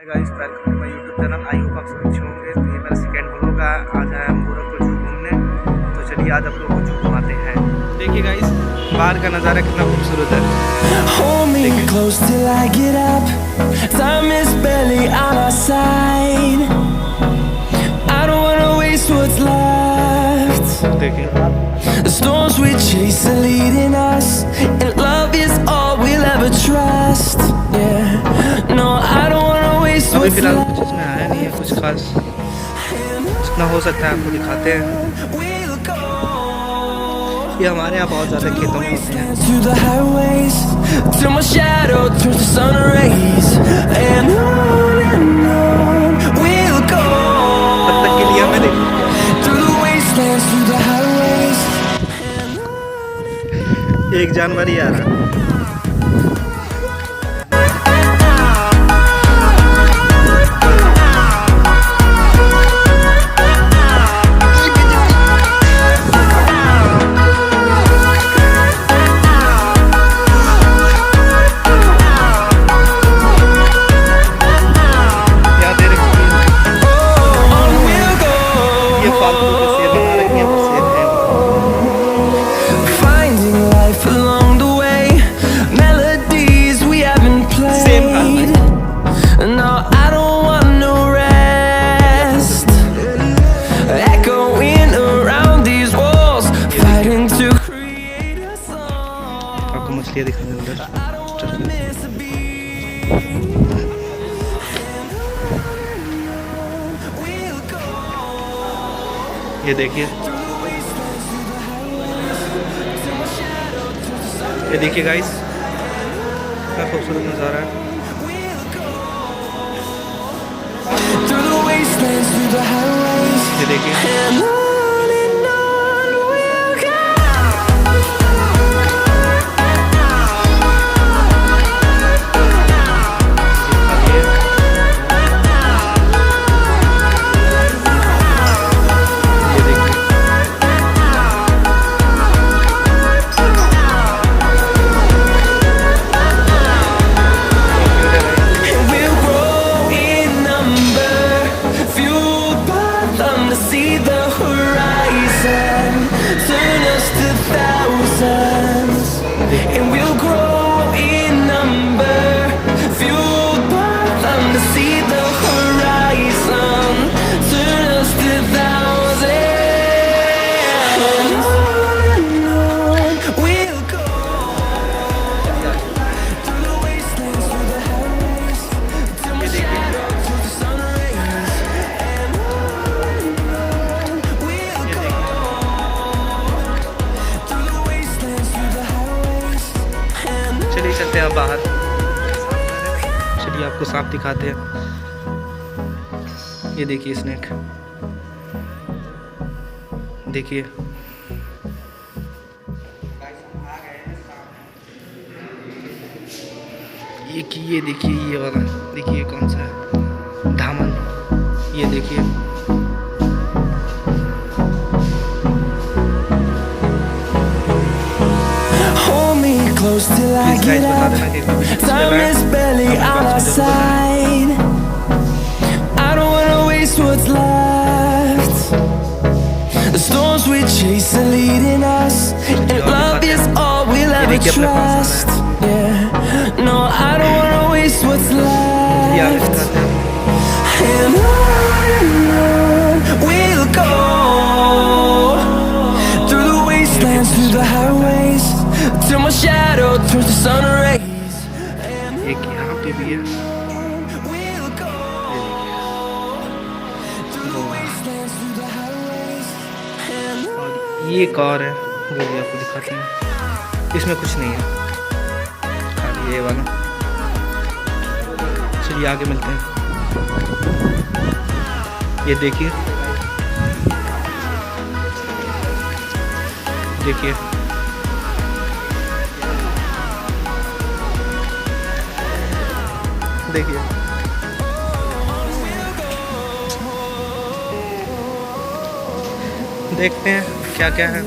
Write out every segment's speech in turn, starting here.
Guys, welcome to my YouTube channel. I hope आप सब अच्छे होंगे। तो ये मेरा सेकंड व्लॉग है। आज आया हम गोरखपुर जू घूमने। तो चलिए आज आप लोगों को जू घुमाते हैं। देखिए गाइस, बाहर का नज़ारा कितना खूबसूरत है। Hold me close till I get up. Time is barely on our side. I don't wanna waste what's left. देखिए the storms we chase are leading us, and love is all we'll ever trust. Yeah, no, I don't wanna waste what's left. अभी फिलहाल कुछ इसमें आया नहीं है, कुछ खास। जितना हो सकता है आपको दिखाते हैं। ये हमारे यहाँ बहुत ज़्यादा खेतों में होते हैं। तब तक के लिए हमें देखिए एक जानवर ही आ रहा है। मछलियाँ दिखाने अंदर। ये देखिए, ये देखिए गाइस, कितना खूबसूरत नज़ारा है। ये देखिए चलते हैं बाहर। चलिए आपको सांप दिखाते हैं। ये देखिए स्नेक, देखिए ये देखिए, ये वाला देखिए कौन सा है, धामन। ये देखिए close till I get up. Time is barely on our side. I don't wanna waste what's left. The storms we chase are leading us, and love is all we'll ever trust. Yeah, no, I don't wanna waste what's left. And on we'll go, through the wastelands, through the highways, till my shadow turns to sun rays. एक यहाँ पे भी है। ये car है, वो भी आपको दिखाते हैं। इसमें कुछ नहीं है, खाली ये वाला। चलिए आगे मिलते हैं। ये देखिए, देखिए देखिए देखते हैं क्या क्या है।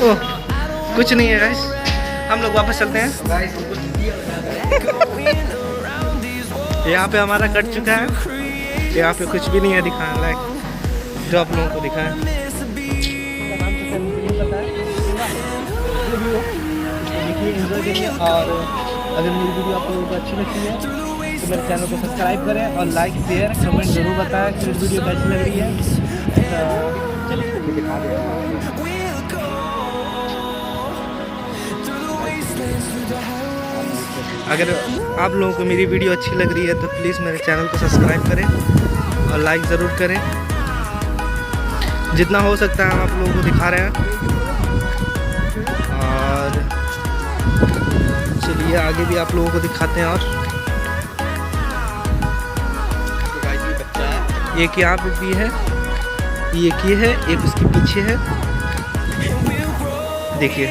ओह, कुछ नहीं है गाइस, हम लोग वापस चलते हैं। यहाँ पे हमारा कट चुका है, यहाँ पे कुछ भी नहीं है दिखाने लायक जो आप लोगों को दिखाएं। और अगर मेरी वीडियो आप लोगों को अच्छी लगती है तो मेरे चैनल को सब्सक्राइब करें और लाइक शेयर कमेंट ज़रूर बताएं कि वीडियो कैसी लग रही है। चलिए दिखा दें। अगर आप लोगों को मेरी वीडियो अच्छी लग रही है तो प्लीज़ मेरे चैनल को सब्सक्राइब करें और लाइक ज़रूर करें। जितना हो सकता है हम आप लोगों को दिखा रहे हैं। और चलिए आगे भी आप लोगों को दिखाते हैं। और एक यहाँ पे भी है, एक ये है, एक उसके पीछे है, देखिए।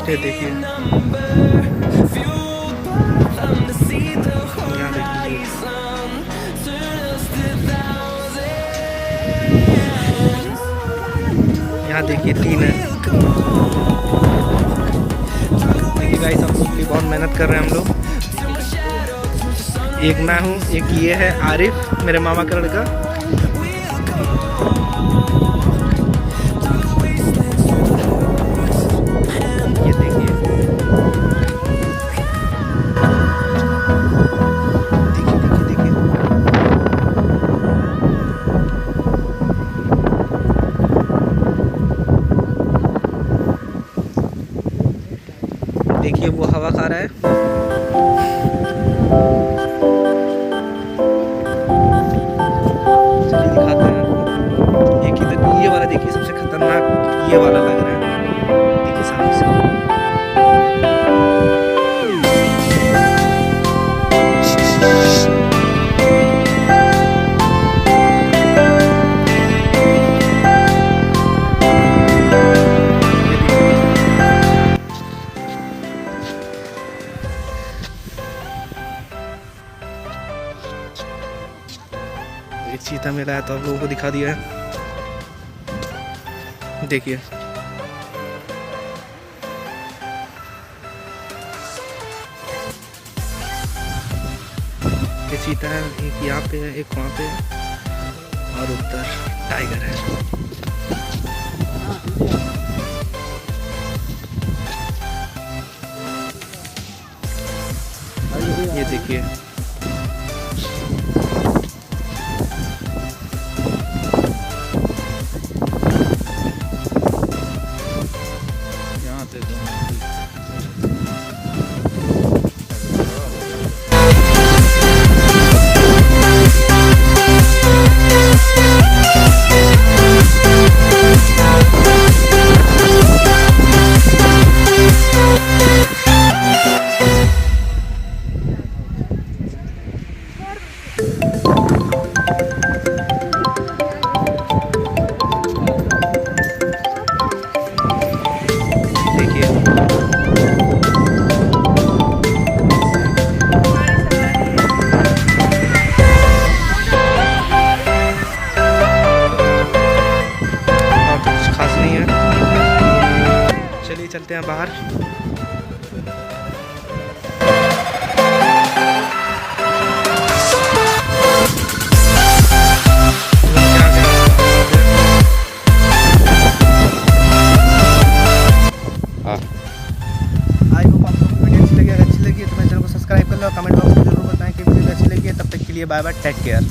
ये देखिए, यहाँ देखिए 3 है। देखिए गाइस, हम लोग बहुत मेहनत कर रहे हैं हम लोग। एक मैं हूँ, एक ये है आरिफ, मेरे मामा का लड़का। ये देखिए, देखिए वो हवा खा रहा है। चलिए दिखाते हैं आपको। एक इधर ये वाला देखिए, सबसे खतरनाक ये वाला लग रहा है। देखिए सामने से एक चीता मिला है तो आप लोगों को दिखा दिया है। देखिए ये चीता है, एक यहाँ पे है, एक वहाँ पे है, और उधर टाइगर है। ये देखिए, चलते हैं बाहर। आई होप आप लोगों को वीडियो अच्छी लगी। अगर अच्छी लगी तो मेरे चैनल को सब्सक्राइब कर लो और कमेंट बॉक्स में जरूर बताएं कि वीडियो अच्छी लगी है। तब तक के लिए बाय बाय, टेक केयर।